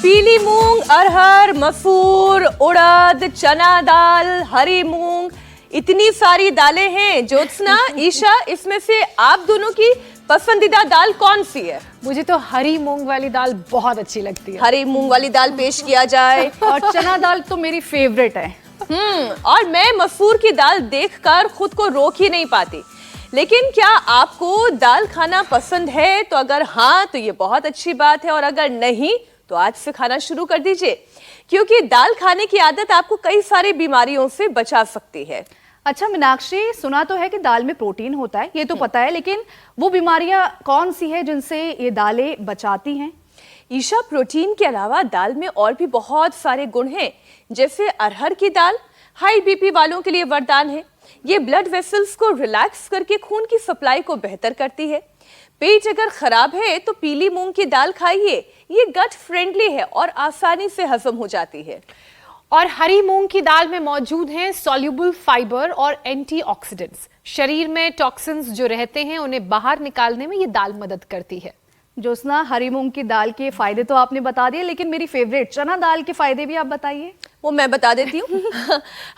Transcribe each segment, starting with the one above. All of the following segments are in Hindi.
पीली मूंग, अरहर, मसूर, उड़द, चना दाल, हरी मूंग, इतनी सारी दालें हैं। ज्योत्सना, ईशा, इसमें से आप दोनों की पसंदीदा दाल कौन सी है? मुझे तो हरी मूंग वाली दाल बहुत अच्छी लगती है। हरी मूंग वाली दाल पेश किया जाए। और चना दाल तो मेरी फेवरेट है। और मैं मसूर की दाल देखकर खुद को रोक ही नहीं पाती। लेकिन क्या आपको दाल खाना पसंद है? तो अगर हाँ तो ये बहुत अच्छी बात है, और अगर नहीं तो आज से खाना शुरू कर दीजिए, क्योंकि दाल खाने की आदत आपको कई सारी बीमारियों से बचा सकती है। अच्छा मीनाक्षी, सुना तो है कि दाल में प्रोटीन होता है, ये तो पता है, लेकिन वो बीमारियां कौन सी है जिनसे ये दालें बचाती हैं? ईशा, प्रोटीन के अलावा दाल में और भी बहुत सारे गुण हैं। जैसे अरहर की दाल हाई बीपी वालों के लिए वरदान है। ये ब्लड वेसल्स को रिलैक्स करके खून की सप्लाई को बेहतर करती है। पेट अगर खराब है तो पीली मूंग की दाल खाइए, ये गट फ्रेंडली है और आसानी से हजम हो जाती है। और हरी मूंग की दाल में मौजूद हैं सॉल्युबल फाइबर और एंटीऑक्सीडेंट्स। शरीर में टॉक्सिन्स जो रहते हैं उन्हें बाहर निकालने में ये दाल मदद करती है। ज्योत्सना, हरी मूंग की दाल के फायदे तो आपने बता दिए, लेकिन मेरी फेवरेट चना दाल के फायदे भी आप बताइए। वो मैं बता देती हूँ।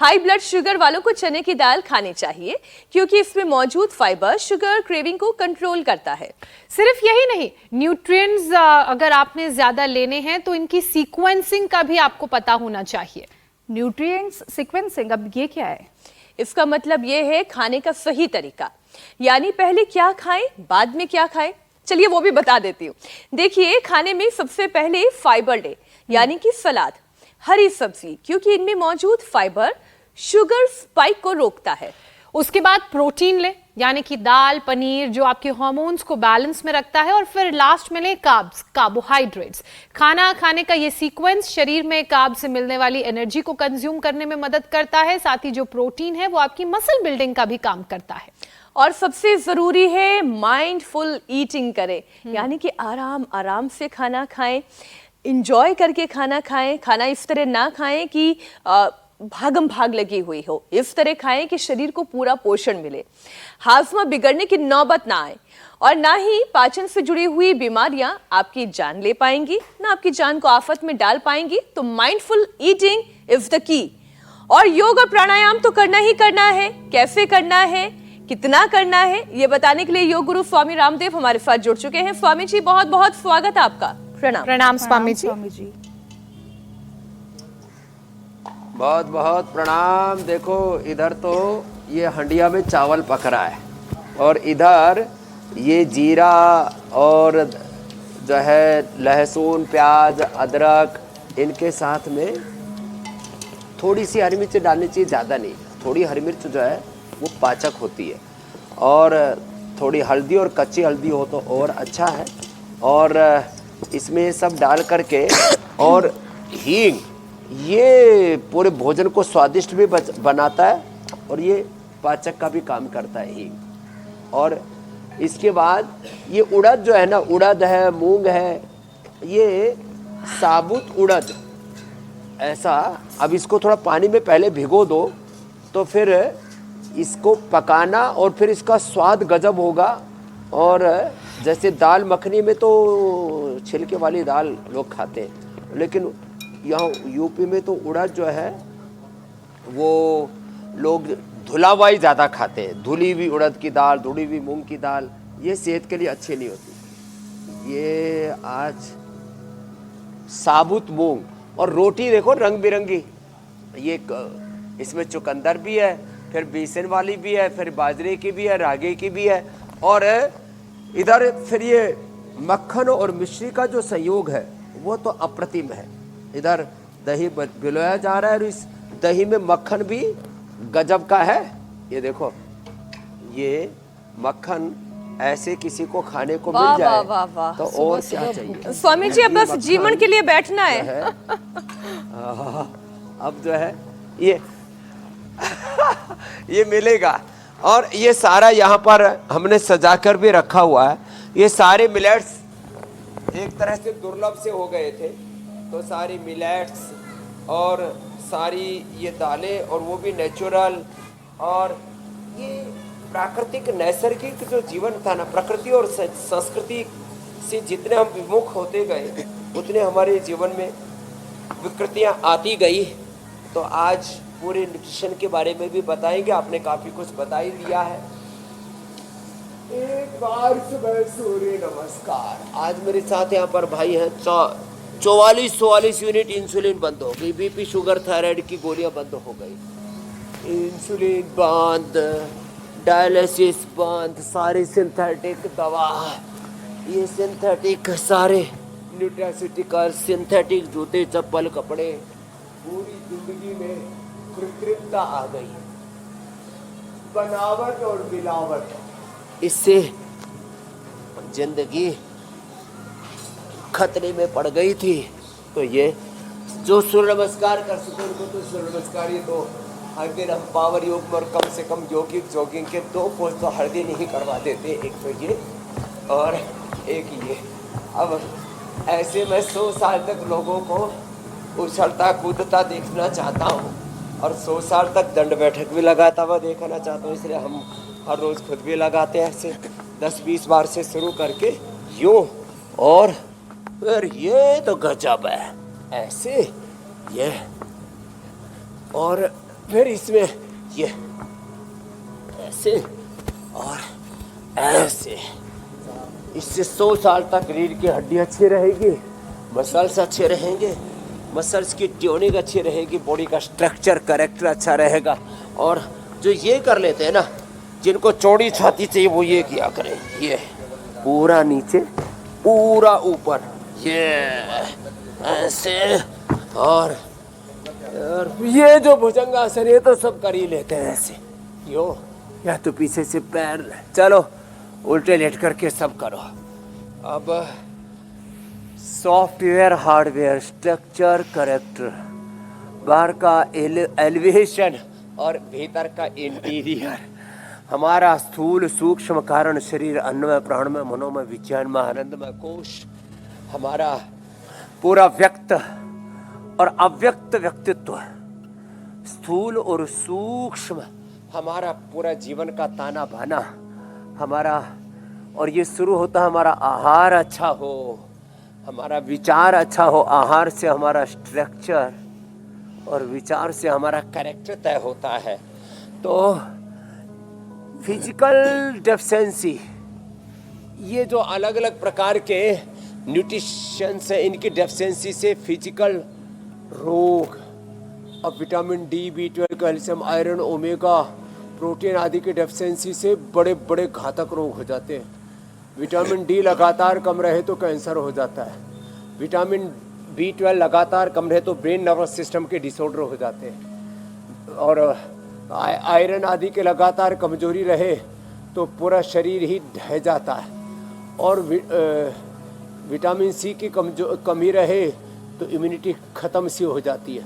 हाई ब्लड शुगर वालों को चने की दाल खानी चाहिए, क्योंकि इसमें मौजूद फाइबर शुगर क्रेविंग को कंट्रोल करता है। सिर्फ यही नहीं, न्यूट्रिएंट्स अगर आपने ज्यादा लेने हैं तो इनकी सीक्वेंसिंग का भी आपको पता होना चाहिए। न्यूट्रिएंट्स सीक्वेंसिंग, अब ये क्या है? इसका मतलब ये है खाने का सही तरीका, यानी पहले क्या खाएं बाद में क्या खाएं। चलिए वो भी बता देती हूँ। देखिए, खाने में सबसे पहले फाइबर ले, यानी कि सलाद, हरी सब्जी, क्योंकि इनमें मौजूद फाइबर शुगर स्पाइक को रोकता है। उसके बाद प्रोटीन ले, यानी कि दाल, पनीर, जो आपके हार्मोन्स को बैलेंस में रखता है। और फिर लास्ट में ले कार्ब्स, कार्बोहाइड्रेट्स। खाना खाने का ये सीक्वेंस शरीर में कार्ब से मिलने वाली एनर्जी को कंज्यूम करने में मदद करता है। साथ ही जो प्रोटीन है वो आपकी मसल बिल्डिंग का भी काम करता है। और सबसे जरूरी है माइंडफुल ईटिंग करें, यानी कि आराम आराम से खाना खाएं, इंजॉय करके खाना खाएं। खाना इस तरह ना खाएं कि भागम भाग लगी हुई हो, इस तरह खाएं कि शरीर को पूरा पोषण मिले, हाजमा बिगड़ने की नौबत ना आए, और ना ही पाचन से जुड़ी हुई बीमारियां आपकी जान ले पाएंगी, ना आपकी जान को आफत में डाल पाएंगी। तो mindful eating is the key. और योग और प्राणायाम तो करना ही करना है। कैसे करना है, कितना करना है, ये बताने के लिए योग गुरु स्वामी रामदेव हमारे साथ जुड़ चुके हैं। स्वामी जी, बहुत बहुत स्वागत है आपका। प्रणाम। प्रणाम स्वामी जी। बहुत बहुत प्रणाम। देखो इधर तो ये हंडिया में चावल पक रहा है, और इधर ये जीरा और जो है लहसुन, प्याज, अदरक, इनके साथ में थोड़ी सी हरी मिर्च डालनी चाहिए, ज़्यादा नहीं। थोड़ी हरी मिर्च जो है वो पाचक होती है, और थोड़ी हल्दी और कच्ची हल्दी हो तो और अच्छा है। और इसमें सब डाल करके, और हींग, ये पूरे भोजन को स्वादिष्ट भी बनाता है, और ये पाचक का भी काम करता है हींग। और इसके बाद ये उड़द जो है ना, उड़द है, मूंग है, ये साबुत उड़द, ऐसा। अब इसको थोड़ा पानी में पहले भिगो दो, तो फिर इसको पकाना, और फिर इसका स्वाद गजब होगा। और जैसे दाल मखनी में तो छिलके वाली दाल लोग खाते हैं, लेकिन यहाँ यूपी में तो उड़द जो है वो लोग धुला हुआ ही ज़्यादा खाते हैं। धुली हुई उड़द की दाल, धुली हुई मूंग की दाल, ये सेहत के लिए अच्छी नहीं होती। ये आज साबुत मूंग, और रोटी देखो रंग बिरंगी। ये इसमें चुकंदर भी है, फिर बेसन वाली भी है, फिर बाजरे की भी है, रागे की भी है, और इधर फिर ये मक्खन और मिश्री का जो संयोग है वो तो अप्रतिम है। इधर दही भिगोया जा रहा है, और इस दही में मक्खन भी गजब का है। ये देखो, ये मक्खन ऐसे किसी को खाने को मिल जाए तो और क्या चाहिए। स्वामी जी, अब बस जीवन के लिए बैठना है। अब जो है ये ये मिलेगा। और ये सारा यहाँ पर हमने सजाकर भी रखा हुआ है। ये सारे मिलेट्स एक तरह से दुर्लभ से हो गए थे, तो सारी मिलेट्स और सारी ये दालें, और वो भी नेचुरल, और ये प्राकृतिक नैसर्गिक जो जीवन था ना, प्रकृति और संस्कृति से जितने हम विमुख होते गए, उतने हमारे जीवन में विकृतियाँ आती गई। तो आज पूरे न्यूट्रिशन के बारे में भी बताएंगे। आपने काफ़ी कुछ बता ही दिया है। एक बार सुबह सूर्य नमस्कार। आज मेरे साथ यहाँ पर भाई हैं 44 यूनिट इंसुलिन बंद हो गई, बीपी शुगर थायराइड की गोलियां बंद हो गई, इंसुलिन बंद, डायलिसिस बंद, सारे सिंथेटिक दवा, ये सिंथेटिक सारे न्यूट्रास्यूटिकल, सिंथेटिक जूते चप्पल कपड़े, पूरी जिंदगी में कृत्रिमता आ गई, बनावट और मिलावट, इससे जिंदगी खतरे में पड़ गई थी। तो ये जो सूर्य नमस्कार कर सके उनको तो सूर्य नमस्कार, ये तो हर दिन हम पावर योग में और कम से कम जॉगिंग के 2 पोज तो हर दिन ही करवा देते, एक तो ये और एक ये। अब ऐसे मैं 100 साल तक लोगों को उछलता कूदता देखना चाहता हूँ और 100 साल तक दंड बैठक भी लगाता हुआ देखना चाहता हूँ। इसलिए हम हर रोज़ खुद भी लगाते हैं, ऐसे 10-20 बार से शुरू करके यूँ, और फिर ये तो गजब है, ऐसे ये, और फिर इसमें ये ऐसे और ऐसे। इससे 100 साल तक रीढ़ की हड्डी अच्छी रहेगी, मसल्स अच्छे रहेंगे, मसल्स की ट्यूनिंग अच्छी रहेगी, बॉडी का स्ट्रक्चर करेक्टर अच्छा रहेगा। और जो ये कर लेते हैं ना, जिनको चौड़ी छाती चाहिए वो ये किया करें, ये पूरा नीचे पूरा ऊपर, ये ऐसे, और ये जो भुजंगासन ये तो सब कर ही लेते हैं ऐसे, यो, या तो पीछे से पैर, चलो उल्टे लेट करके सब करो। अब सॉफ्टवेयर हार्डवेयर स्ट्रक्चर करेक्टर, बाहर का एलिवेशन और भीतर का इंटीरियर, हमारा स्थूल सूक्ष्म कारण शरीर, अन्नमय प्राणमय मनोमय विज्ञानमय आनंदमय कोश, हमारा पूरा व्यक्त और अव्यक्त व्यक्तित्व, स्थूल और सूक्ष्म हमारा पूरा जीवन का ताना बाना हमारा। और ये शुरू होता है हमारा आहार अच्छा हो, हमारा विचार अच्छा हो, आहार से हमारा स्ट्रक्चर और विचार से हमारा कैरेक्टर तय होता है। तो फिजिकल डेफिशिएंसी, ये जो अलग अलग प्रकार के न्यूट्रिशन है, इनकी डेफिशिएंसी से फिजिकल रोग, अब vitamin D, B12, calcium, iron, omega, protein आदि की डेफिशिएंसी से बड़े बड़े घातक रोग हो जाते हैं। विटामिन डी लगातार कम रहे तो कैंसर हो जाता है, विटामिन B12 लगातार कम रहे तो ब्रेन नर्वस सिस्टम के डिसऑर्डर हो जाते हैं, और आयरन आदि के लगातार कमजोरी रहे तो पूरा शरीर ही ढह जाता है, और विटामिन सी की कमी रहे तो इम्यूनिटी ख़त्म सी हो जाती है,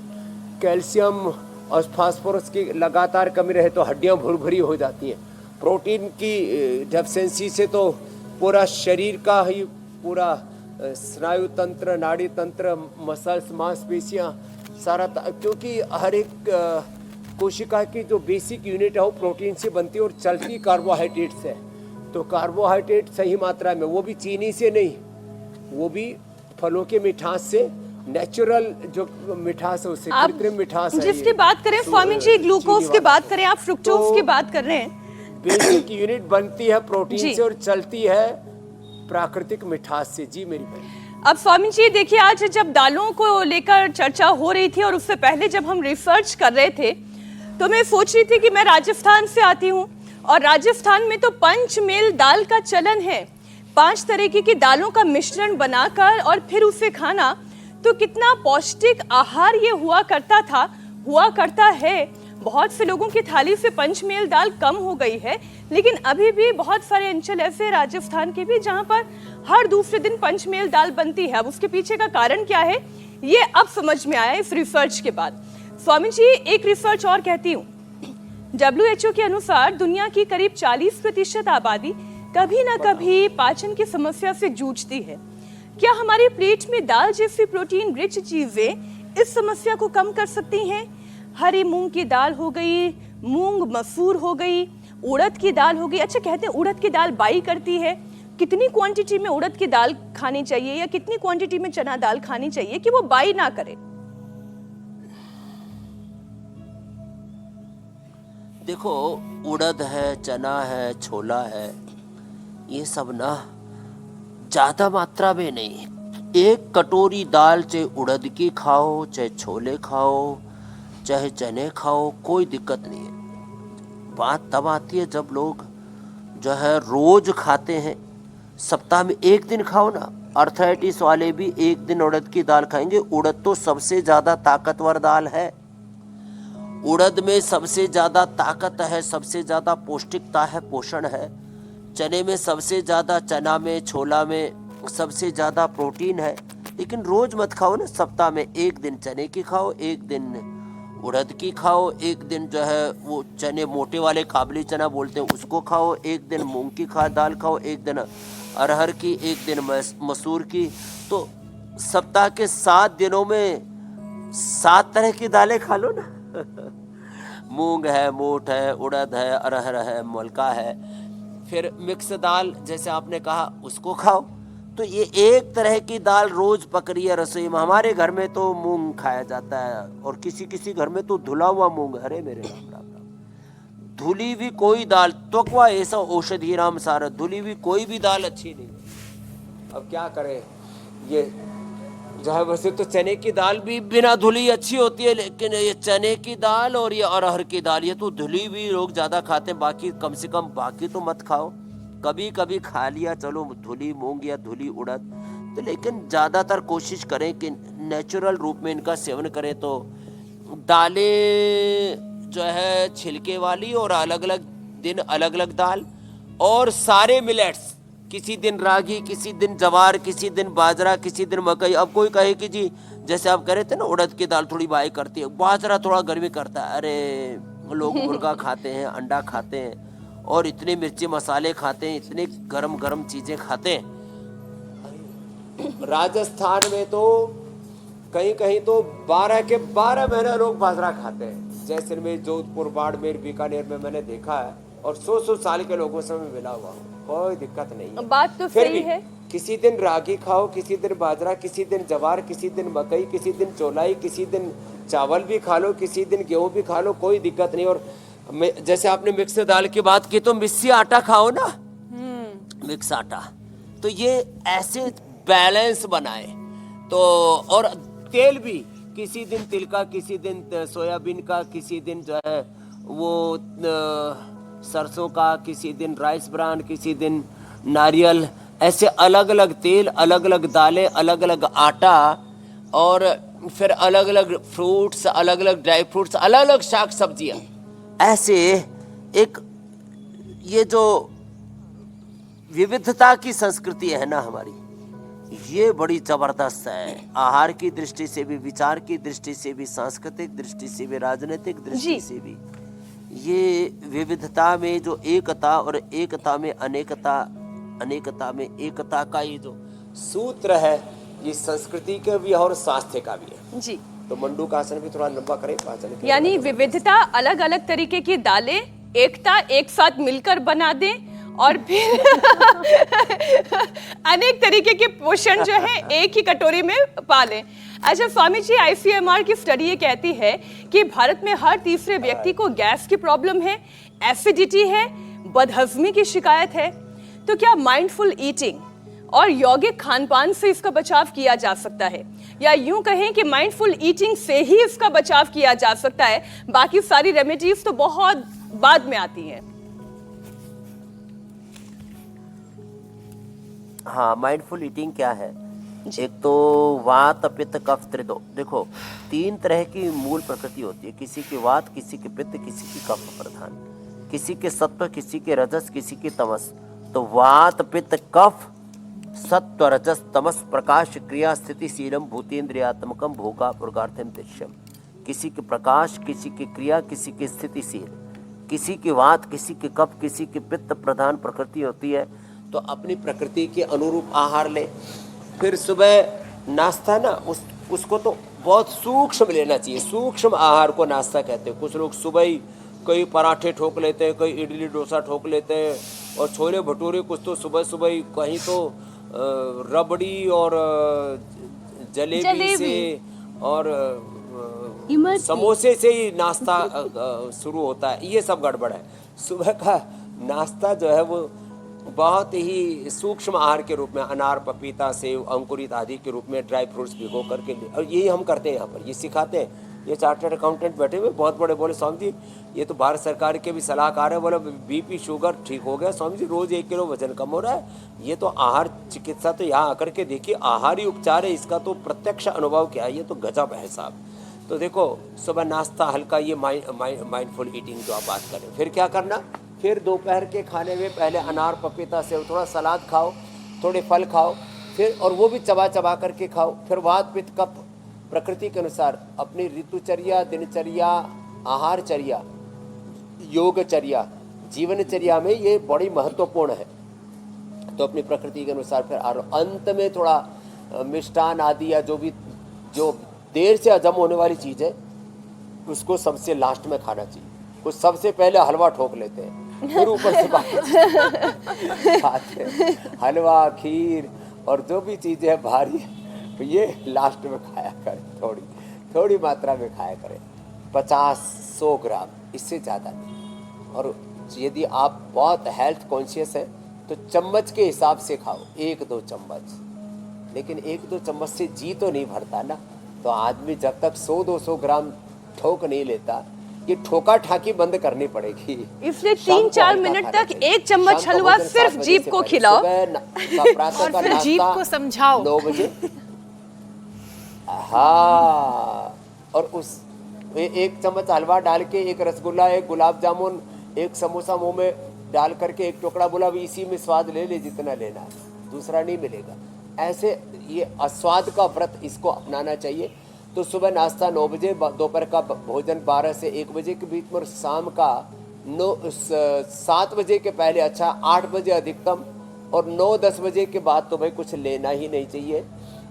कैल्शियम और फास्फोरस की लगातार कमी रहे तो हड्डियां भुरभुरी हो जाती हैं, प्रोटीन की डेफिशिएंसी से तो पूरा शरीर का ही पूरा स्नायु तंत्र, नाड़ी तंत्र, मसल्स, मांसपेशियां सारा, क्योंकि हर एक कोशिका की जो बेसिक यूनिट है वो प्रोटीन से बनती है और चलती कार्बोहाइड्रेट से। तो कार्बोहाइड्रेट सही मात्रा में, वो भी चीनी से नहीं, वो भी फलों के मिठास से, नेचुरल जो मिठास है उससे, कृत्रिम मिठास है। जिसकी बात करें स्वामी जी, ग्लूकोज की बात करें, आप फ्रुक्टोज की बात कर रहे हैं। बेसिक यूनिट बनती है प्रोटीन से और चलती है प्राकृतिक मिठास से। जी मेरी बहन। अब स्वामी जी देखिए, आज जब दालों को लेकर चर्चा हो रही थी और उससे पहले जब हम रिसर्च कर रहे थे तो मैं सोच रही थी कि मैं राजस्थान से आती हूँ और राजस्थान में तो पंचमेल दाल का चलन है, 5 तरीके की दालों का मिश्रण बनाकर और फिर उसे खाना, तो कितना पौष्टिक आहार ये हुआ करता है। बहुत से लोगों की थाली से पंचमेल दाल कम हो गई है, लेकिन अभी भी बहुत सारे अंचल ऐसे राजस्थान के भी जहां पर हर दूसरे दिन पंचमेल दाल बनती है। अब उसके पीछे का कारण क्या है ये अब समझ में आया इस रिसर्च के बाद। स्वामी जी, एक रिसर्च और कहती हूँ, WHO के अनुसार दुनिया की करीब 40% आबादी कभी ना कभी पाचन की समस्या से जूझती है। क्या हमारी प्लेट में दाल जैसी प्रोटीन रिच चीजें इस समस्या को कम कर सकती हैं? हरी मूंग की दाल हो गई, मूंग मसूर हो गई, उड़द की दाल हो गई। अच्छा, कहते हैं उड़द की दाल बाई करती है। कितनी क्वांटिटी में उड़द की दाल खानी चाहिए या कितनी क्वांटिटी में चना दाल खानी चाहिए कि वो बाई ना करे? देखो, उड़द है, चना है, छोला है, ये सब ना ज़्यादा मात्रा में नहीं। एक कटोरी दाल चाहे उड़द की खाओ, चाहे छोले खाओ, चाहे चने खाओ, कोई दिक्कत नहीं है। बात तब आती है जब लोग जो है रोज खाते हैं। सप्ताह में एक दिन खाओ ना। अर्थराइटिस वाले भी एक दिन उड़द की दाल खाएंगे। उड़द तो सबसे ज़्यादा ताकतवर दाल है। उड़द में सबसे ज़्यादा ताकत है, सबसे ज़्यादा पौष्टिकता है, पोषण है। चने में सबसे ज़्यादा, चना में, छोला में सबसे ज़्यादा प्रोटीन है। लेकिन रोज़ मत खाओ ना। सप्ताह में एक दिन चने की खाओ, एक दिन उड़द की खाओ, एक दिन जो है वो चने मोटे वाले काबली चना बोलते हैं उसको खाओ, एक दिन मूंग की दाल खाओ, एक दिन अरहर की, एक दिन मसूर की। तो सप्ताह के 7 दिनों में 7 तरह की दालें खा लो ना। मूंग है, मोठ है, उड़द है, अरहर है, मलका है, फिर मिक्स दाल जैसे आपने कहा उसको खाओ। तो ये एक तरह की दाल रोज पक रही है रसोई में। हमारे घर में तो मूंग खाया जाता है और किसी किसी घर में तो धुला हुआ मूंग। अरे मेरे राम राम राम, धुली हुई कोई दाल त्वक्वा ऐसा औषधि राम सारा, धुली हुई कोई भी दाल अच्छी नहीं। अब क्या करें, ये जो है वैसे तो चने की दाल भी बिना धुली अच्छी होती है, लेकिन ये चने की दाल और ये अरहर की दाल ये तो धुली हुई लोग ज़्यादा खाते हैं। बाकी कम से कम बाकी तो मत खाओ। कभी कभी खा लिया चलो, धुली मूंग या धुली उड़द तो, लेकिन ज़्यादातर कोशिश करें कि नेचुरल रूप में इनका सेवन करें। तो दालें जो है छिलके वाली और अलग अलग दिन अलग अलग दाल, और सारे मिलेट्स, किसी दिन रागी, किसी दिन जवार, किसी दिन बाजरा, किसी दिन मकई। अब कोई कहे कि जी जैसे आप कह रहे थे ना उड़द की दाल थोड़ी बाई करती है, बाजरा थोड़ा गर्मी करता है। अरे लोग मुर्गा खाते हैं, अंडा खाते हैं और इतने मिर्ची मसाले खाते हैं, इतने गरम गरम चीजें खाते हैं। राजस्थान में तो कहीं कहीं तो 12 के 12 महीने लोग बाजरा खाते हैं। जैसलमेर, जोधपुर, बाड़मेर, बीकानेर में मैंने देखा है, और 100 साल के लोगों से मैं मिला हुआ हूँ। कोई दिक्कत नहीं है। बात तो फिर सही भी है। किसी दिन रागी खाओ, किसी दिन बाजरा, किसी दिन जवार, किसी दिन मकई, किसी दिन चौलाई, किसी दिन चावल भी खा लो, किसी दिन गेहूं भी खा लो, कोई दिक्कत नहीं। और जैसे आपने मिक्स दाल की बात की तो मिस्सी आटा खाओ ना, मिक्स आटा। तो ये ऐसे बैलेंस बनाए तो। और तेल भी किसी दिन तिल का, किसी दिन सोयाबीन का, किसी दिन जो है वो सरसों का, किसी दिन राइस ब्रान, किसी दिन नारियल, ऐसे अलग अलग तेल, अलग अलग दालें, अलग अलग आटा, और फिर अलग अलग फ्रूट्स, अलग अलग ड्राई फ्रूट्स, अलग अलग शाक सब्जियां। ऐसे एक ये जो विविधता की संस्कृति है ना हमारी, ये बड़ी जबरदस्त है। आहार की दृष्टि से भी, विचार की दृष्टि से भी, सांस्कृतिक दृष्टि से भी, राजनीतिक दृष्टि से भी। ये विविधता में जो एकता और एकता में अनेकता, अनेकता में एकता का ये जो सूत्र है, ये संस्कृति का भी और स्वास्थ्य का भी है जी। तो मंडूकासन भी थोड़ा लंबा करें, पाचन के यानी विविधता, अलग अलग तरीके की दालें, एकता एक साथ मिलकर बना दें, और फिर अनेक तरीके के पोषण जो है एक ही कटोरी में पालें। अच्छा स्वामी जी, ICMR की स्टडी ये कहती है कि भारत में हर तीसरे व्यक्ति को गैस की प्रॉब्लम है, एसिडिटी है, बदहजमी की शिकायत है। तो क्या माइंडफुल ईटिंग और यौगिक खानपान से इसका बचाव किया जा सकता है, या यूं कहें कि माइंडफुल ईटिंग से ही इसका बचाव किया जा सकता है, बाकी सारी रेमेडीज तो बहुत बाद में आती हैं? हाँ, माइंडफुल ईटिंग क्या है? एक तो वात, पित्त, कफ, त्रिदो। देखो 3 तरह की मूल प्रकृति होती है, किसी की वात, किसी के पित्त, किसी की कफ प्रधान, किसी के सत्व, किसी के रजस, किसी की तमस। तो वात, पित्त, कफ, सत्व, रजस, तमस, प्रकाश, क्रिया, स्थिति, शीलम, भूतेन्द्रियात्मकम, भोगा, पुरुषार्थम, तिष्यम। किसी के प्रकाश, किसी की क्रिया, किसी की स्थितिशील, किसी की वात, किसी के कफ, किसी की पित्त प्रधान प्रकृति होती है। तो अपनी प्रकृति के अनुरूप आहार ले। फिर सुबह नाश्ता ना उसको तो बहुत सूक्ष्म लेना चाहिए। सूक्ष्म आहार को नाश्ता कहते हैं। कुछ लोग सुबह ही कई पराठे ठोक लेते हैं, कई इडली डोसा ठोक लेते हैं, और छोले भटूरे कुछ तो सुबह सुबह ही, कहीं तो रबड़ी और जलेबी से और इमरती। समोसे से ही नाश्ता शुरू होता है, ये सब गड़बड़ है। सुबह का नाश्ता जो है वो बहुत ही सूक्ष्म आहार के रूप में अनार, पपीता, सेव, अंकुरित आदि के रूप में ड्राई फ्रूट्स भिगो करके, और यही हम करते हैं यहाँ पर, ये सिखाते हैं। ये चार्टर्ड अकाउंटेंट बैठे हुए बहुत बड़े, बोले स्वामी जी ये तो भारत सरकार के भी सलाहकार है, बोले बीपी शुगर ठीक हो गया स्वामी जी, रोज 1 किलो वजन कम हो रहा है। ये तो आहार चिकित्सा, तो यहाँ आकर के देखिए आहार ही उपचार है, इसका तो प्रत्यक्ष अनुभव क्या है, ये तो गजब है साहब। तो देखो सुबह नाश्ता हल्का, ये माइंडफुल ईटिंग जो आप बात करें। फिर क्या करना, फिर दोपहर के खाने में पहले अनार, पपीता, सेव, थोड़ा सलाद खाओ, थोड़े फल खाओ, फिर और वो भी चबा चबा करके खाओ। फिर वात पित्त कफ प्रकृति के अनुसार अपनी ऋतुचर्या, दिनचर्या, आहारचर्या, योगचर्या, जीवनचर्या में ये बड़ी महत्वपूर्ण है। तो अपनी प्रकृति के अनुसार फिर अंत में थोड़ा मिष्टान आदि या जो देर से हजम होने वाली चीज़ है उसको सबसे लास्ट में खाना चाहिए। कुछ सबसे पहले हलवा ठोक लेते हैं, फिर ऊपर से खाते हैं हलवा, खीर और जो भी चीज़ें है भारी, तो ये लास्ट में खाया करें, थोड़ी मात्रा में खाया करें, 50-100 ग्राम, इससे ज़्यादा नहीं। और यदि आप बहुत हेल्थ कॉन्शियस हैं तो चम्मच के हिसाब से खाओ, 1-2 चम्मच, लेकिन 1-2 चम्मच से जी तो नहीं भरता ना। तो आदमी जब तक 100-200 ग्राम ठोक नहीं लेता, ये ठोका ठाकी बंद करनी पड़ेगी। इसलिए 3-4 मिनट तक 1 चम्मच हलवा सिर्फ जीभ को खिलाओ और फिर जीभ को समझाओ 9 बजे। हाँ, और उस 1 चम्मच हलवा डाल के 1 रसगुल्ला, 1 गुलाब जामुन, 1 समोसा मुंह में डाल करके 1 टुकड़ा, बोला भी इसी में स्वाद ले ले जितना लेना है, दूसरा नहीं मिलेगा। ऐसे ये अस्वाद का व्रत इसको अपनाना चाहिए। तो सुबह नाश्ता 9 बजे, दोपहर का भोजन 12 से 1 बजे के बीच में, और शाम का 7 बजे के पहले अच्छा, 8 बजे अधिकतम, और 9-10 बजे के बाद तो भाई कुछ लेना ही नहीं चाहिए।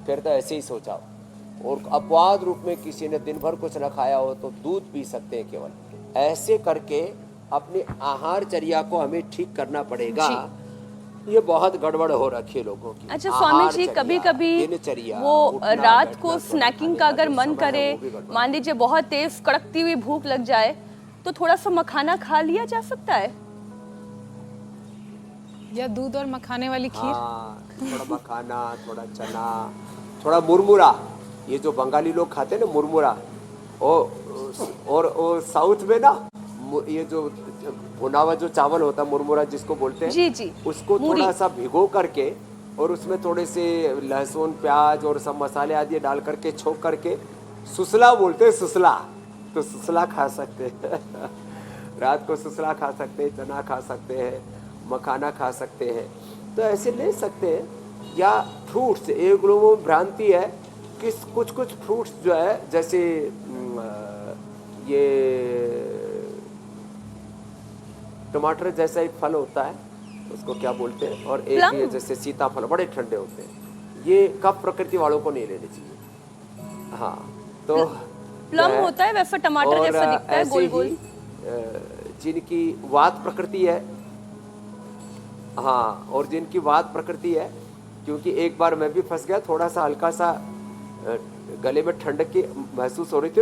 फिर तो ऐसे ही सो जाओ। और अपवाद रूप में किसी ने दिन भर कुछ न खाया हो तो दूध पी सकते हैं केवल। ऐसे करके अपनी आहारचर्या को हमें ठीक करना पड़ेगा। ये बहुत गड़बड़ हो रखी है लोगों की। अच्छा स्वामी जी, कभी कभी वो रात को स्नैकिंग का अगर मन करे, मान लीजिए बहुत तेज कड़कती हुई भूख लग जाए, तो थोड़ा सा मखाना खा लिया जा सकता है, या दूध और मखाने वाली खीर। थोड़ा मखाना, थोड़ा चना, थोड़ा मुरमुरा, ये जो बंगाली लोग खाते हैं ना मुरमुरा, और साउथ में ना ये जो भुना हुआ जो चावल होता है मुरमुरा जिसको बोलते हैं, जी जी, उसको थोड़ा सा भिगो करके और उसमें थोड़े से लहसुन, प्याज और सब मसाले आदि डाल करके छोक करके सुसला बोलते हैं, सुसला, तो सुसला खा सकते हैं। रात को सुसला खा सकते हैं, चना खा सकते हैं, मखाना खा सकते हैं, तो ऐसे ले सकते हैं। या फ्रूट्स, एक लोगों में भ्रांति है कि कुछ फ्रूट्स जो है, जैसे ये टमाटर जैसा एक फल होता है, उसको क्या बोलते हैं, और एक ये जैसे सीताफल, बड़े ठंडे होते हैं, ये कफ प्रकृति वालों को नहीं लेने चाहिए। हाँ, तो प्लम होता है वैसा टमाटर जैसा दिखता है, गोल गोल। जिनकी वात प्रकृति है, हाँ, और जिनकी वात प्रकृति है, क्योंकि एक बार मैं भी फंस गया, थोड़ा सा हल्का सा गले में ठंडक की महसूस हो रही थी,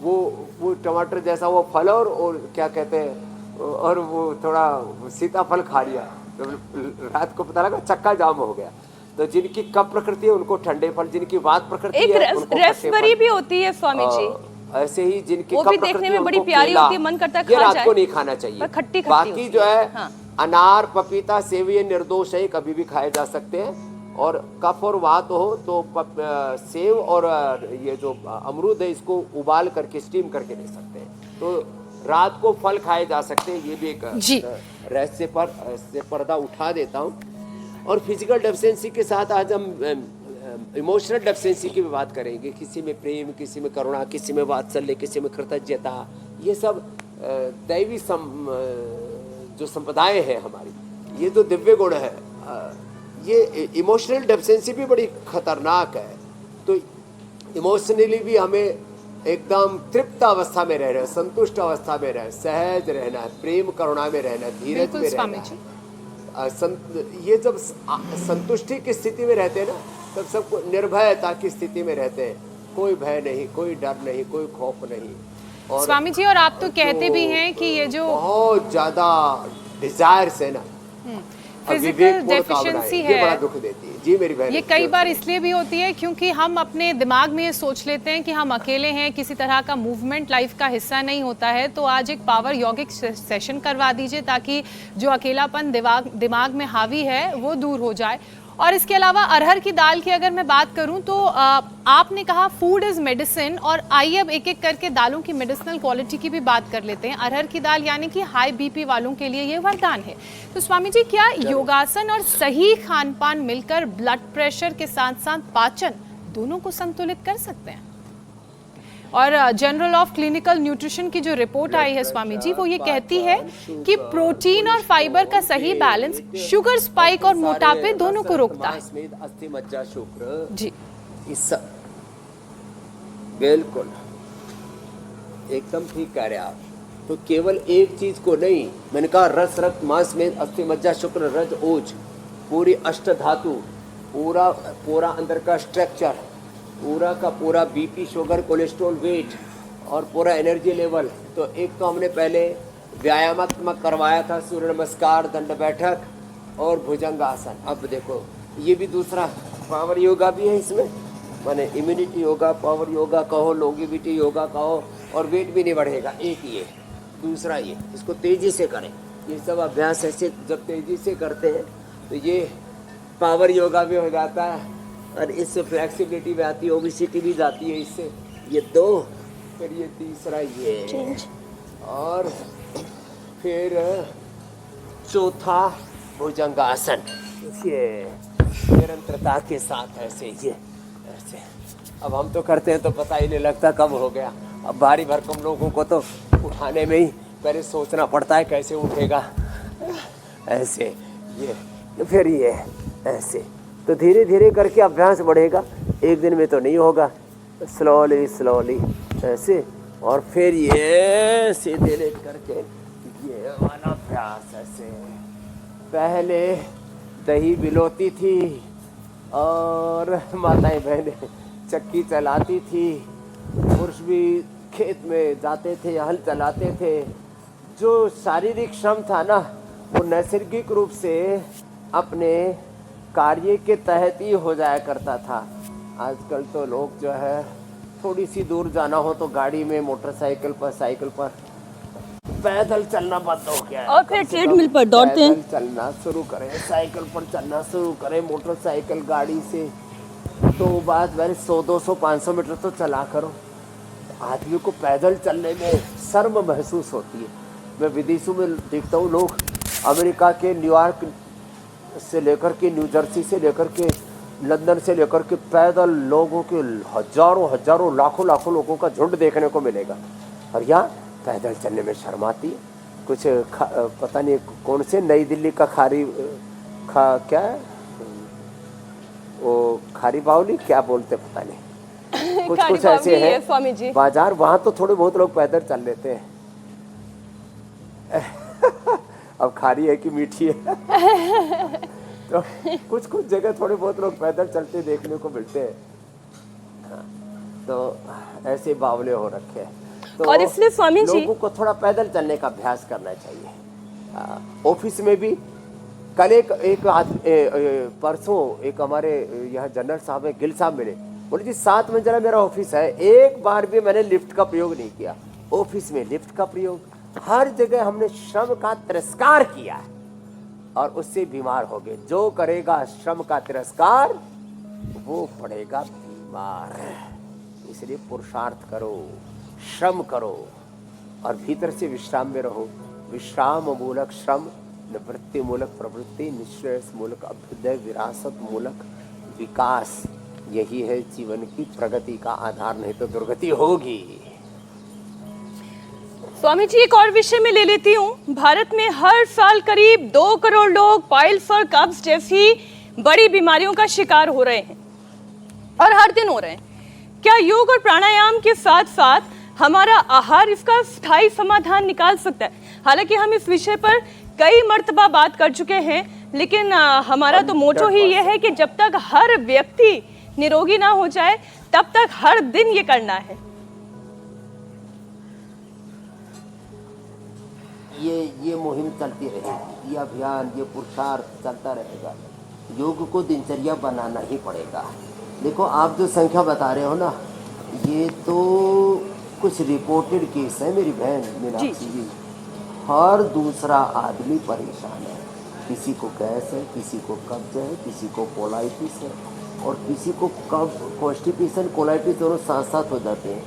वो टमाटर जैसा वो फल और क्या कहते हैं, और वो थोड़ा सीताफल खा लिया, तो रात को पता लगा चक्का जाम हो गया। तो जिनकी कफ प्रकृति है उनको ठंडे फल, जिनकी वात प्रकृति है उनको रेस्पबेरी भी होती है स्वामी जी, ऐसे ही जिनकी वो भी देखने में बड़ी प्यारी होती है, मन करता है खा जाए, रात को नहीं खाना चाहिए। खट्टी बाकी जो है अनार, पपीता, सेब ये निर्दोष है, कभी भी खाए जा सकते हैं। और कफ और वात हो तो सेब और ये जो अमरूद है इसको उबाल करके, स्टीम करके ले सकते हैं। तो रात को फल खाए जा सकते हैं, ये भी एक रहस्य पर पर्दा उठा देता हूँ। और फिजिकल डेफिशिएंसी के साथ आज हम इमोशनल डेफिशिएंसी की भी बात करेंगे। किसी में प्रेम, किसी में करुणा, किसी में वात्सल्य, किसी में कृतज्ञता, ये सब दैवी जो संपदाएं हैं हमारी, ये जो दिव्य गुण है, ये इमोशनल डेफिशिएंसी भी बड़ी खतरनाक है। तो इमोशनली भी हमें एकदम तृप्त अवस्था में रहना है, संतुष्ट अवस्था में रहना, सहज रहना है, प्रेम करुणा में रहना, धीरज में रहना है। ये जब संतुष्टि की स्थिति में रहते हैं ना, तब सबको निर्भयता की स्थिति में रहते हैं। कोई भय नहीं, कोई डर नहीं, कोई खौफ नहीं। और स्वामी जी, और आप तो कहते भी हैं कि ये जो बहुत ज्यादा डिजायर्स है ना, फिजिकल डेफिशिएंसी ये बड़ा है, दुख देती है। जी मेरी बहन, ये कई बार इसलिए भी होती है क्योंकि हम अपने दिमाग में ये सोच लेते हैं कि हम अकेले हैं, किसी तरह का मूवमेंट लाइफ का हिस्सा नहीं होता है। तो आज एक पावर यौगिक सेशन करवा दीजिए ताकि जो अकेलापन दिमाग में हावी है वो दूर हो जाए। और इसके अलावा अरहर की दाल की अगर मैं बात करूं तो आपने कहा फूड इज मेडिसिन, और आइए अब एक एक करके दालों की मेडिसिनल क्वालिटी की भी बात कर लेते हैं। अरहर की दाल यानी कि हाई बीपी वालों के लिए ये वरदान है। तो स्वामी जी, क्या योगासन और सही खान पान मिलकर ब्लड प्रेशर के साथ साथ पाचन दोनों को संतुलित कर सकते हैं? और जनरल ऑफ क्लिनिकल न्यूट्रिशन की जो रिपोर्ट आई है स्वामी जी, वो ये कहती है कि प्रोटीन और फाइबर का सही बैलेंस शुगर स्पाइक और मोटापे दोनों को रोकता है। अस्थि मज्जा शुक्र जी, इस बिल्कुल एकदम ठीक कह रहे हैं आप। तो केवल एक चीज को नहीं, मैंने कहा रस रक्त मांस में अस्थि मज्जा शुक्र रज ओज, पूरी अष्ट धातु, पूरा पूरा अंदर का स्ट्रक्चर, पूरा का पूरा बीपी, शुगर, कोलेस्ट्रॉल, वेट और पूरा एनर्जी लेवल। तो एक तो हमने पहले व्यायामात्मक करवाया था, सूर्य नमस्कार, दंड बैठक और भुजंग आसन। अब देखो ये भी दूसरा पावर योगा भी है इसमें, माने इम्यूनिटी योगा, पावर योगा कहो, लॉन्गेविटी योगा कहो, और वेट भी नहीं बढ़ेगा। एक ये, दूसरा ये, इसको तेजी से करें। ये सब अभ्यास ऐसे जब तेजी से करते हैं तो ये पावर योगा भी हो जाता है, और इससे फ्लेक्सिबिलिटी भी आती है, ओबेसिटी भी जाती है इससे। ये दो, फिर ये तीसरा ये, और फिर चौथा भुजंगासन, ये निरंतरता के साथ ऐसे, ये ऐसे। अब हम तो करते हैं तो पता ही नहीं लगता कब हो गया। अब भारी भरकम लोगों को तो उठाने में ही पहले सोचना पड़ता है कैसे उठेगा, ऐसे ये, फिर ये ऐसे। तो धीरे धीरे करके अभ्यास बढ़ेगा, एक दिन में तो नहीं होगा, स्लोली स्लोली ऐसे। और फिर ये सीधे लेट करके ये वाला अभ्यास ऐसे। पहले दही बिलोती थी और माताएं बहनें चक्की चलाती थी, पुरुष भी खेत में जाते थे, हल चलाते थे। जो शारीरिक श्रम था ना, वो नैसर्गिक रूप से अपने कार्य के तहत ही हो जाया करता था। आजकल तो लोग जो है थोड़ी सी दूर जाना हो तो गाड़ी में, मोटरसाइकिल पर, साइकिल पर, पैदल चलना बंद हो गया है। और फिर ट्रेडमिल पर दौड़ते हैं। पैदल चलना शुरू करें, साइकिल पर चलना शुरू करें, मोटरसाइकिल गाड़ी से तो बात मैंने 100-200 500 मीटर तो चला करो। आदमी को पैदल चलने में शर्म महसूस होती है। मैं विदेशों में देखता हूँ, लोग अमेरिका के न्यूयॉर्क से लेकर के, न्यू जर्सी से लेकर के, लंदन से लेकर के, पैदल लोगों के हजारों हजारों लाखों लाखों लोगों का झुंड देखने को मिलेगा। और यहाँ पैदल चलने में शर्म आती है। कुछ पता नहीं कौन से नई दिल्ली का क्या है वो, खारी बावली क्या बोलते पता नहीं, कुछ ऐसे है स्वामी जी बाजार, वहाँ तो थोड़े बहुत लोग पैदल चल लेते हैं। अब खारी है कि मीठी है तो कुछ जगह थोड़े बहुत लोग पैदल चलते देखने को मिलते हैं। हाँ, तो ऐसे बावले हो रखे हैं। तो और इसलिए स्वामी जी लोगों को थोड़ा पैदल चलने का अभ्यास करना चाहिए। ऑफिस में भी कल परसों एक हमारे यहाँ जनरल साहब है, गिल साहब मिले, बोले जी 7 मंजिला मेरा ऑफिस है, एक बार भी मैंने लिफ्ट का प्रयोग नहीं किया। ऑफिस में लिफ्ट का प्रयोग, हर जगह हमने श्रम का तिरस्कार किया है और उससे बीमार हो गए। जो करेगा श्रम का तिरस्कार वो पड़ेगा बीमार। इसलिए पुरुषार्थ करो, श्रम करो और भीतर से विश्राम में रहो। विश्राम मूलक श्रम, निवृत्ति मूलक प्रवृत्ति, निश्रेयस मूलक अभ्युदय, विरासत मूलक विकास, यही है जीवन की प्रगति का आधार, नहीं तो दुर्गति होगी। स्वामी जी एक और विषय में ले लेती हूँ। भारत में हर साल करीब 2 करोड़ लोग पाइल्स और कब्ज जैसी बड़ी बीमारियों का शिकार हो रहे हैं और हर दिन हो रहे हैं। क्या योग और प्राणायाम के साथ साथ हमारा आहार इसका स्थायी समाधान निकाल सकता है? हालांकि हम इस विषय पर कई मर्तबा बात कर चुके हैं, लेकिन हमारा तो मोटो ही ये है कि जब तक हर व्यक्ति निरोगी ना हो जाए तब तक हर दिन ये करना है। ये मुहिम चलती रहेगी, ये अभियान, ये पुरुषार्थ चलता रहेगा। योग को दिनचर्या बनाना ही पड़ेगा। देखो आप जो संख्या बता रहे हो ना, ये तो कुछ रिपोर्टेड केस है मेरी बहन मीनाक्षी जी। हर दूसरा आदमी परेशान है, किसी को गैस है, किसी को कब्ज है, किसी को कोलाइटिस है और किसी को कॉन्स्टिपेशन कोलाइटिस दोनों साथ साथ हो जाते हैं।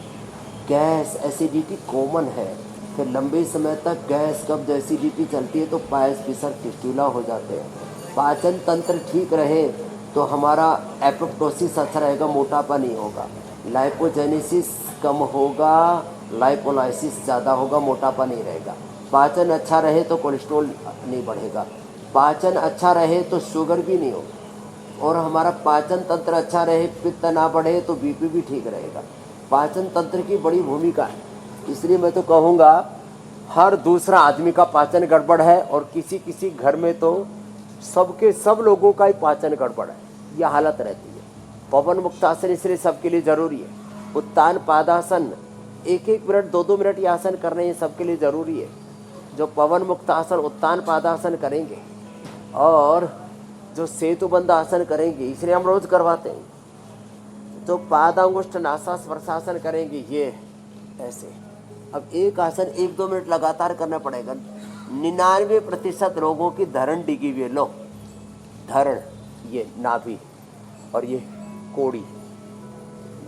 गैस एसिडिटी कॉमन है, फिर लंबे समय तक गैस कब्ज एसिडिटी चलती है तो पायस फिसर फिस्टुला हो जाते हैं। पाचन तंत्र ठीक रहे तो हमारा एपोप्टोसिस अच्छा रहेगा, मोटापा नहीं होगा। लाइपोजेनेसिस कम होगा, लाइपोलाइसिस ज़्यादा होगा, मोटापा नहीं रहेगा। पाचन अच्छा रहे तो कोलेस्ट्रॉल नहीं बढ़ेगा, पाचन अच्छा रहे तो शुगर भी नहीं होगा और हमारा पाचन तंत्र अच्छा रहे, पित्त ना बढ़े तो बीपी भी ठीक रहेगा। पाचन तंत्र की बड़ी भूमिका है, इसलिए मैं तो कहूँगा हर दूसरा आदमी का पाचन गड़बड़ है और किसी किसी घर में तो सब लोगों का ही पाचन गड़बड़ है, यह हालत रहती है। पवन मुक्तासन इसलिए सबके लिए ज़रूरी है। उत्तान पादासन 1-1 मिनट 2-2 मिनट ये आसन करने ये सबके लिए ज़रूरी है। जो पवन मुक्तासन उत्तान पादासन करेंगे और जो सेतुबंध आसन करेंगे, इसलिए हम रोज़ करवाते हैं। जो पादांगुष्ठ नासा स्पर्शासन करेंगे ये ऐसे। अब एक आसन 1-2 मिनट लगातार करना पड़ेगा। 99% लोगों की धरण डिगी हुई है। लो धरण, ये नाभि और ये कोड़ी,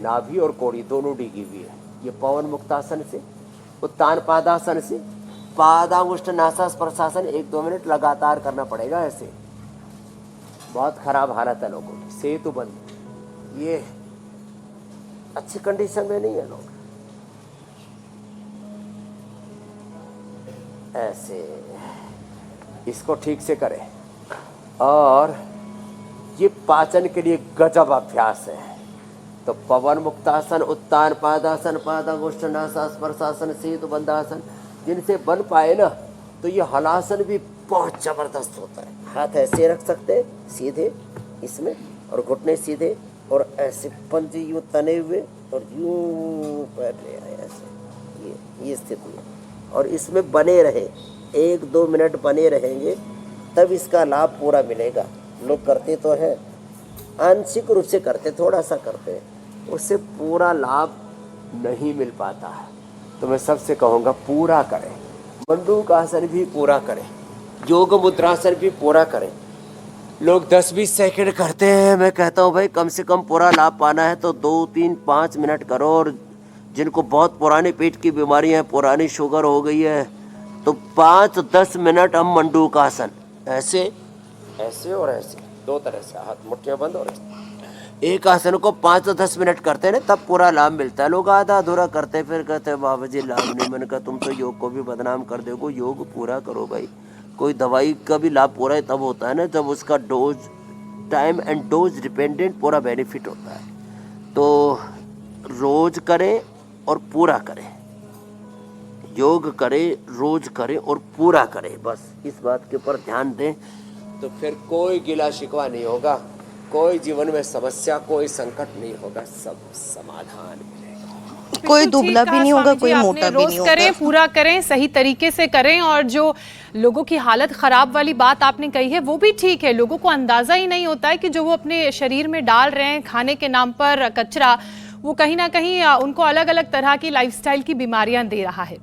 नाभि और कोड़ी दोनों डिगी हुई है। ये पवन मुक्तासन से, उत्तान पादासन से, पादांगुष्ठ नासा स्पर्शासन 1-2 मिनट लगातार करना पड़ेगा। ऐसे बहुत खराब हालत है लोगों की। सेतुबंध ये अच्छी कंडीशन में नहीं है लोग। ऐसे इसको ठीक से करें और ये पाचन के लिए गजब अभ्यास है। तो पवन मुक्तासन, उत्तान पादासन, पादांगुष्ठ नासा स्पर्शासन, सेतुबंधासन जिनसे बन पाए ना तो ये हलासन भी बहुत जबरदस्त होता है। हाथ ऐसे रख सकते हैं सीधे इसमें और घुटने सीधे और ऐसे पंजे यूँ तने हुए और यूँ पैर ले आए ऐसे, ये स्थिति है। और इसमें बने रहे 1-2 मिनट बने रहेंगे तब इसका लाभ पूरा मिलेगा। लोग करते तो है, आंशिक रूप से करते, थोड़ा सा करते हैं, उससे पूरा लाभ नहीं मिल पाता है। तो मैं सबसे कहूँगा पूरा करें, मंडूकासन भी पूरा करें, योग मुद्रासन भी पूरा करें। लोग 10-20 सेकंड करते हैं, मैं कहता हूँ भाई कम से कम पूरा लाभ पाना है तो 2-3-5 मिनट करो। और जिनको बहुत पुराने पेट की बीमारियां हैं, पुरानी शुगर हो गई है, तो 5-10 मिनट हम मंडूकासन ऐसे ऐसे और ऐसे 2 तरह से हाथ मुट्ठियां बंद और एक आसन को 5-10 मिनट करते हैं ना तब पूरा लाभ मिलता है। लोग आधा अधूरा करते फिर कहते हैं बाबा जी लाभ नहीं। मैंने कहा तुम तो योग को भी बदनाम कर दोगे, योग पूरा करो भाई। कोई दवाई का भी लाभ पूरा तब होता है ना जब उसका dose, time and dose dependent पूरा बेनिफिट होता है। तो रोज करें और पूरा करें, योग करें, रोज करें और पूरा करें, बस इस बात के ऊपर ध्यान दें तो फिर कोई गिला शिकवा नहीं होगा, कोई जीवन में समस्या, कोई संकट नहीं होगा, सब समाधान मिलेगा। कोई दुबला भी नहीं होगा, कोई मोटा भी नहीं होगा। करें, पूरा करें, सही तरीके से करें। और जो लोगों की हालत खराब वाली बात आपने कही है वो भी ठीक है। लोगों को अंदाजा ही नहीं होता है कि जो वो अपने शरीर में डाल रहे हैं खाने के नाम पर कचरा, वो कहीं ना कहीं उनको अलग अलग तरह की लाइफस्टाइल की बीमारियां दे रहा है।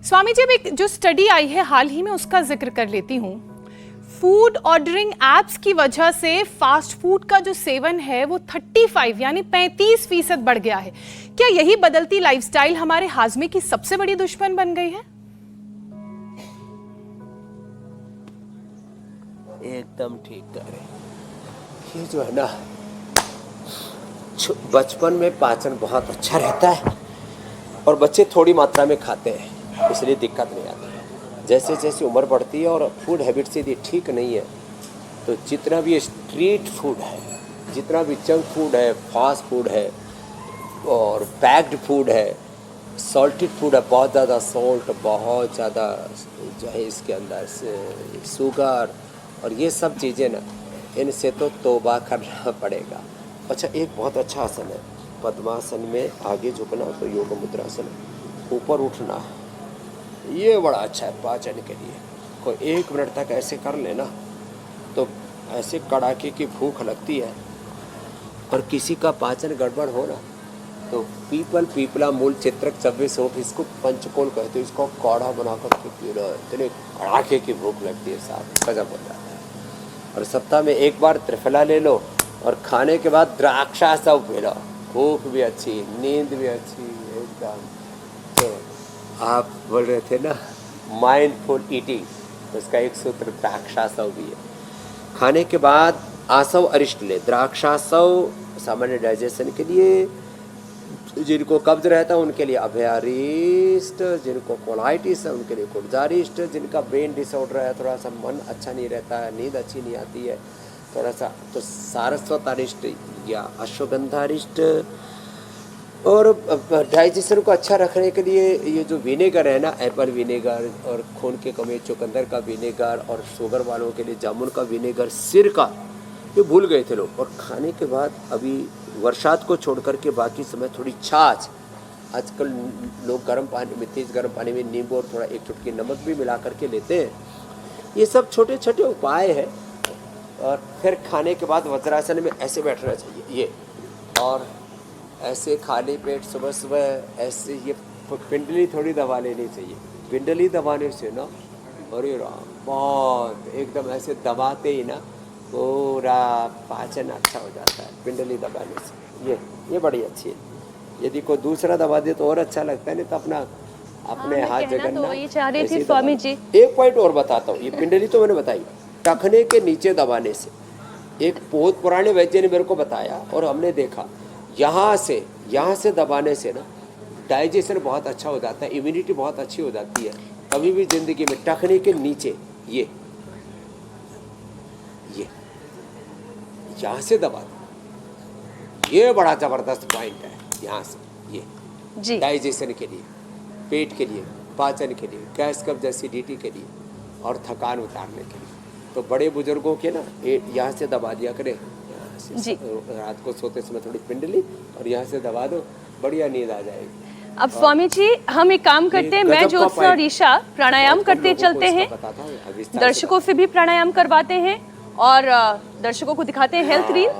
स्वामी जी, अब एक जो स्टडी आई है हाल ही में उसका जिक्र कर लेती हूँ। फूड ऑर्डरिंग एप्स की वजह से फास्ट फूड का जो सेवन है वो 35 यानी 35% बढ़ गया है। क्या यही बदलती लाइफस्टाइल हमारे हाजमे की सबसे बड़ी दुश्मन बन गई है? एकदम ठीक कह रहे। ये जो है ना बचपन में पाचन बहुत अच्छा रहता है और बच्चे थोड़ी मात्रा में खाते हैं इसलिए दिक्कत नहीं आती है। जैसे जैसे उम्र बढ़ती है और फूड हैबिट्स यदि ठीक नहीं है तो जितना भी स्ट्रीट फूड है, जितना भी जंक फूड है, फास्ट फूड है और पैक्ड फूड है, सॉल्टेड फूड है, बहुत ज़्यादा सॉल्ट, बहुत ज़्यादा जो है इसके अंदर शुगर और ये सब चीज़ें ना, इनसे तो तौबा करना पड़ेगा। अच्छा, एक बहुत अच्छा आसन है पद्मासन में, आगे झुकना तो योग मुद्रासन, ऊपर उठना, ये बड़ा अच्छा है पाचन के लिए। कोई 1 मिनट तक ऐसे कर लेना तो ऐसे कड़ाके की भूख लगती है। और किसी का पाचन गड़बड़ हो ना तो पीपला मूल चित्रक 26 ओठ, इसको पंचकोल कहते हैं, इसको काढ़ा बना कर के पी लो, इतने कड़ाके की भूख लगती है साहब, गजब हो जाता है। और सप्ताह में 1 बार त्रिफला ले लो और खाने के बाद द्राक्षा सब पी लो, भूख भी अच्छी, नींद भी अच्छी एकदम। तो आप बोल रहे थे ना माइंडफुल ईटिंग, तो उसका एक सूत्र द्राक्षासव भी है। खाने के बाद आसव अरिष्ट ले, द्राक्षासव सामान्य डाइजेशन के लिए, जिनको कब्ज रहता है उनके लिए अभयारिष्ट, जिनको कोलाइटिस है उनके लिए कुर्जारिष्ट, जिनका ब्रेन डिसऑर्डर है, थोड़ा सा मन अच्छा नहीं रहता है, नींद अच्छी नहीं आती है थोड़ा सा, तो सारस्वत अरिष्ट या अश्वगंधारिष्ट। और डाइजेशन को अच्छा रखने के लिए ये जो विनेगर है ना, एप्पल विनेगर, और खून के कमी चुकंदर का विनेगर, और शुगर वालों के लिए जामुन का विनेगर, सिरका, ये भूल गए थे लोग। और खाने के बाद अभी वर्षात को छोड़ करके बाकी समय थोड़ी छाछ, आजकल लोग गर्म पानी में, तेज गर्म पानी में नींबू और थोड़ा 1 चुटकी नमक भी मिला करके लेते हैं। ये सब छोटे छोटे उपाय हैं। और फिर खाने के बाद वज्रासन में ऐसे बैठना चाहिए ये, और ऐसे खाली पेट सुबह सुबह ऐसे, ये पिंडली थोड़ी दबा लेनी चाहिए। पिंडली दबाने से ना, अरे राम, बहुत एकदम ऐसे दबाते ही ना पूरा पाचन अच्छा हो जाता है पिंडली दबाने से। ये बड़ी अच्छी है। यदि कोई दूसरा दबा दे तो और अच्छा लगता है, नहीं तो अपने हाथ जगन्ना। तो ये चाह रही थी स्वामी जी। एक पॉइंट और बताता हूँ, ये पिंडली तो मैंने बताई, टखने के नीचे दबाने से। एक बहुत पुराने वैद्य ने मेरे को बताया और हमने देखा, यहाँ से दबाने से ना डाइजेशन बहुत अच्छा हो जाता है, इम्यूनिटी बहुत अच्छी हो जाती है। कभी भी जिंदगी में टखने के नीचे ये यहाँ से दबा दो, ये बड़ा जबरदस्त पॉइंट है। यहाँ से ये जी, डाइजेशन के लिए, पेट के लिए, पाचन के लिए, गैस कब्ज एसिडिटी के लिए और थकान उतारने के लिए। तो बड़े बुजुर्गों के ना यहाँ से दबा दिया करें, यहाँ से जी। रात को सोते समय थोड़ी पिंडली और यहाँ से दबा दो, बढ़िया नींद आ जाएगी। अब स्वामी जी हम एक काम करते हैं, मैं ज्योत्सना और ईशा प्राणायाम करते चलते हैं, दर्शकों से भी प्राणायाम करवाते हैं और दर्शकों को दिखाते हैं हेल्थ रील।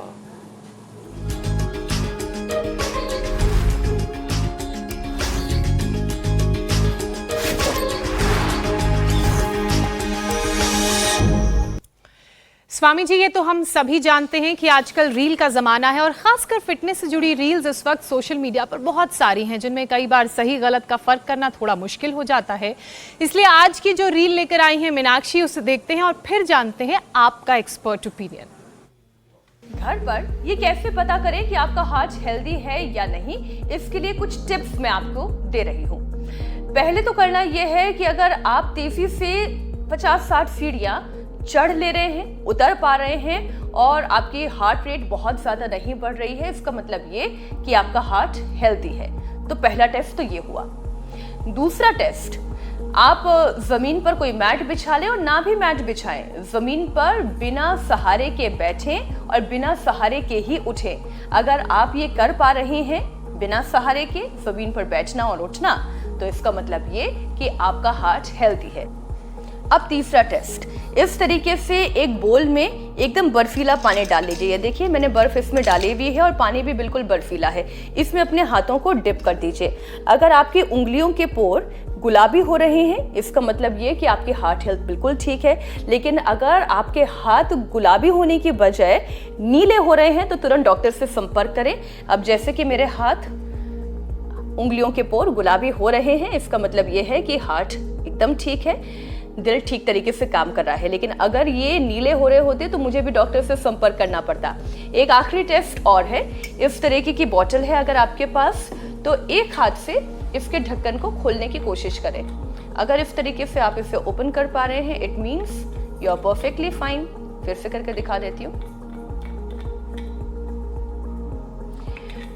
स्वामी जी, ये तो हम सभी जानते हैं कि आजकल रील का ज़माना है और ख़ासकर फिटनेस से जुड़ी रील्स इस वक्त सोशल मीडिया पर बहुत सारी हैं, जिनमें कई बार सही गलत का फ़र्क करना थोड़ा मुश्किल हो जाता है। इसलिए आज की जो रील लेकर आई हैं मीनाक्षी, उसे देखते हैं और फिर जानते हैं आपका एक्सपर्ट ओपिनियन। घर पर ये कैसे पता करें कि आपका हार्ट हेल्दी है या नहीं, इसके लिए कुछ टिप्स मैं आपको दे रही हूँ। पहले तो करना यह है कि अगर आप तेजी से 50-60 सीढ़ियाँ चढ़ ले रहे हैं, उतर पा रहे हैं और आपकी हार्ट रेट बहुत ज़्यादा नहीं बढ़ रही है, इसका मतलब ये कि आपका हार्ट हेल्दी है। तो पहला टेस्ट तो ये हुआ। दूसरा टेस्ट, आप ज़मीन पर कोई मैट बिछा लें और ना भी मैट बिछाएं, ज़मीन पर बिना सहारे के बैठें और बिना सहारे के ही उठें। अगर आप ये कर पा रहे हैं बिना सहारे के ज़मीन पर बैठना और उठना, तो इसका मतलब ये कि आपका हार्ट हेल्दी है। अब तीसरा टेस्ट, इस तरीके से एक बोल में एकदम बर्फीला पानी डाल लीजिए। ये देखिए मैंने बर्फ इसमें डाली हुई है और पानी भी बिल्कुल बर्फीला है। इसमें अपने हाथों को डिप कर दीजिए। अगर आपकी उंगलियों के पोर गुलाबी हो रहे हैं, इसका मतलब ये कि आपकी हार्ट हेल्थ बिल्कुल ठीक है। लेकिन अगर आपके हाथ गुलाबी होने की बजाय नीले हो रहे हैं तो तुरंत डॉक्टर से संपर्क करें। अब जैसे कि मेरे हाथ, उंगलियों के पोर गुलाबी हो रहे हैं, इसका मतलब ये है कि हार्ट एकदम ठीक है, दिल ठीक तरीके से काम कर रहा है। लेकिन अगर ये नीले हो रहे होते तो मुझे भी डॉक्टर से संपर्क करना पड़ता। एक आखिरी टेस्ट और है, इस तरीके की बोतल है अगर आपके पास, तो एक हाथ से इसके ढक्कन को खोलने की कोशिश करें। अगर इस तरीके से आप इसे ओपन कर पा रहे हैं, it means you are perfectly fine. फिर से करके दिखा देती हूँ।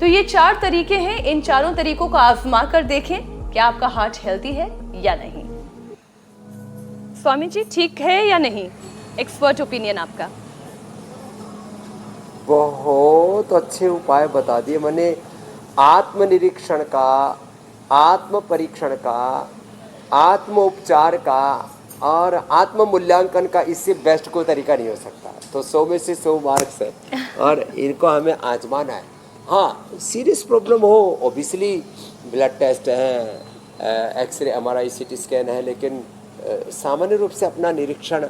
तो ये 4 तरीके हैं, इन चारों तरीकों को आजमा कर देखें क्या आपका हार्ट हेल्दी है या नहीं। स्वामी जी ठीक है या नहीं? एक्सपर्ट ओपिनियन आपका। बहुत अच्छे उपाय बता दिए मैंने। आत्मनिरीक्षण का, आत्म परीक्षण का, आत्म उपचार का और आत्म मूल्यांकन का, इससे बेस्ट कोई तरीका नहीं हो सकता। तो 100 में से 100 मार्क्स है और इनको हमें आजमाना है। हाँ, सीरियस प्रॉब्लम हो ऑब्वियसली ब्लड टेस्ट है, एक्सरे, एमआरआई, सीटी स्कैन है, लेकिन सामान्य रूप से अपना निरीक्षण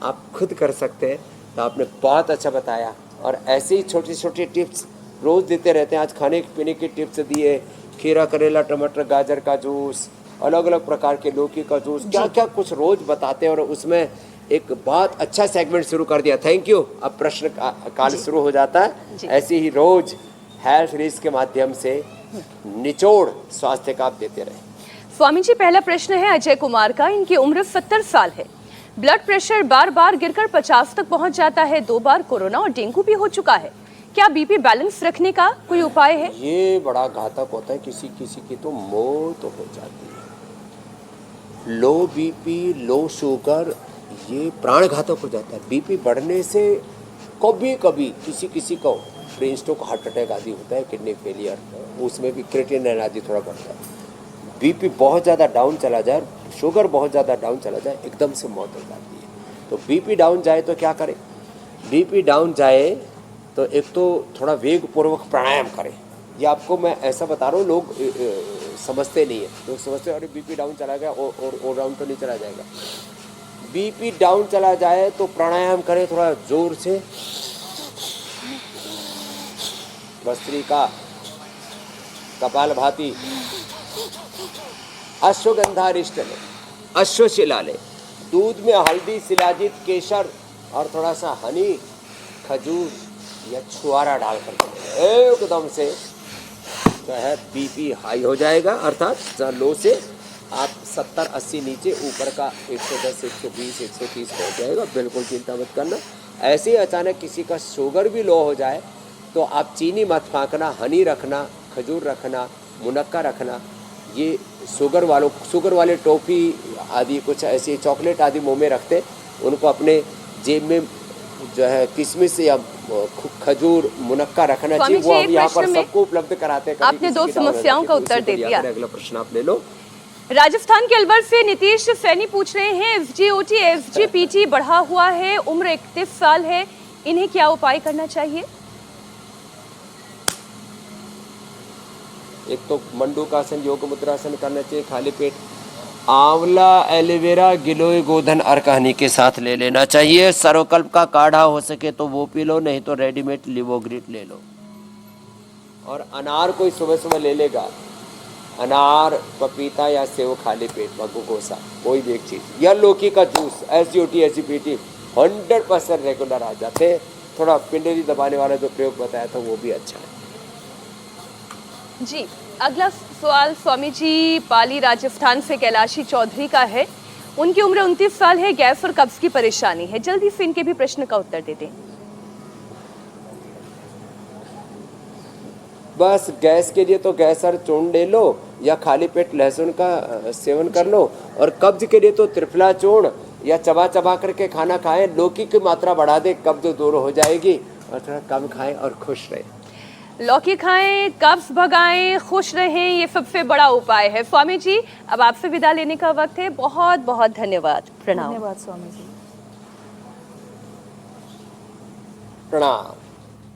आप खुद कर सकते हैं। तो आपने बहुत अच्छा बताया और ऐसे ही छोटी छोटी टिप्स रोज़ देते रहते हैं। आज खाने पीने की टिप्स दिए, खीरा, करेला, टमाटर, गाजर का जूस, अलग अलग प्रकार के लौकी का जूस, क्या क्या कुछ रोज़ बताते हैं और उसमें एक बहुत अच्छा सेगमेंट शुरू कर दिया। Thank you. अब प्रश्न काल शुरू हो जाता है। ऐसे ही रोज हेल्थ सीरीज के माध्यम से निचोड़ स्वास्थ्य का आप देते रहे। स्वामी जी, पहला प्रश्न है अजय कुमार का। इनकी उम्र 70 साल है। ब्लड प्रेशर बार बार गिरकर 50 तक पहुंच जाता है। 2 बार कोरोना और डेंगू भी हो चुका है। क्या बीपी बैलेंस रखने का कोई उपाय है? ये बड़ा घातक होता है, किसी किसी की तो मौत हो जाती है। लो बीपी, लो शुगर, ये प्राण घातक हो जाता है। बीपी बढ़ने से कभी कभी किसी किसी को ब्रेन स्ट्रोक, हार्ट अटैक आदि होता है, किडनी फेलियर, उसमें भी क्रिएटिनिन आदि थोड़ा बढ़ता है। बीपी बहुत ज़्यादा डाउन चला जाए, शुगर बहुत ज़्यादा डाउन चला जाए, एकदम से मौत हो जाती है। तो बीपी डाउन जाए तो क्या करें? बीपी डाउन जाए तो एक तो थोड़ा वेग पूर्वक प्राणायाम करें। ये आपको मैं ऐसा बता रहा हूँ, लोग समझते नहीं है। लोग समझते हैं अरे बीपी डाउन चला गया और डाउन तो नहीं चला जाएगा। बीपी डाउन चला जाए तो प्राणायाम करें थोड़ा जोर से। भस्त्रिका, कपालभाति, अश्वगंधा ले, अश्वशिला ले, दूध में हल्दी, शिलाजीत, केसर और थोड़ा सा हनी, खजूर या छुआरा डाल कर एकदम से जो है बीपी हाई हो जाएगा, अर्थात लो से आप 70-80 नीचे, ऊपर का 110, 120, 130 पहुँच जाएगा। बिल्कुल चिंता मत करना। ऐसे ही अचानक किसी का शुगर भी लो हो जाए तो आप चीनी मत फाँकना, हनी रखना, खजूर रखना, मुनक्का रखना। ये शुगर वाले टॉफ़ी आदि, कुछ ऐसी चॉकलेट आदि मुँह में रखते, उनको अपने जेब में जो है किशमिश या खजूर, मुनक्का रखना चाहिए। वो हम यहाँ पर सबको उपलब्ध कराते हैं। आपने 2 समस्याओं का उत्तर दे दिया। अगला प्रश्न आप ले लो। राजस्थान के अलवर से नितीश सैनी पूछ रहे हैं, SGOT, SGPT बढ़ा हुआ है, उम्र 31 साल है, इन्हें क्या उपाय करना चाहिए? एक तो मंडूकासन, योग मुद्रासन करना चाहिए, खाली पेट आंवला, एलोवेरा, गिलोय, गोधन, अर्क, हनी के साथ ले लेना चाहिए। सर्वकल्प का काढ़ा हो सके तो वो पी लो, नहीं तो रेडीमेड लिवोग्रिट ले लो। और अनार कोई सुबह सुबह ले लेगा, अनार, पपीता या सेव खाली पेट में, गुगोसा, कोई भी एक चीज़, या लौकी का जूस, SGOT, SGPT 100% रेगुलर आ जाते हैं। थोड़ा पिंडली दबाने वाला जो प्रयोग बताया था वो भी अच्छा है जी। अगला सवाल स्वामी जी पाली राजस्थान से कैलाशी चौधरी का है। उनकी उम्र 29 साल है, गैस और कब्ज की परेशानी है। जल्दी से इनके भी प्रश्न का उत्तर दे दें। बस गैस के लिए तो गैसर चूर्ण ले लो या खाली पेट लहसुन का सेवन कर लो, और कब्ज के लिए तो त्रिफला चूर्ण या चबा चबा करके खाना खाएं। लौकी की मात्रा बढ़ा दे, कब्ज दूर हो जाएगी, और थोड़ा कम खाएं और खुश रहें। लौकी खाएं, कब्ज भगाएं, खुश रहें, ये सबसे बड़ा उपाय है। स्वामी जी, अब आपसे विदा लेने का वक्त है। बहुत बहुत धन्यवाद। प्रणाम। धन्यवाद स्वामी जी। प्रणाम।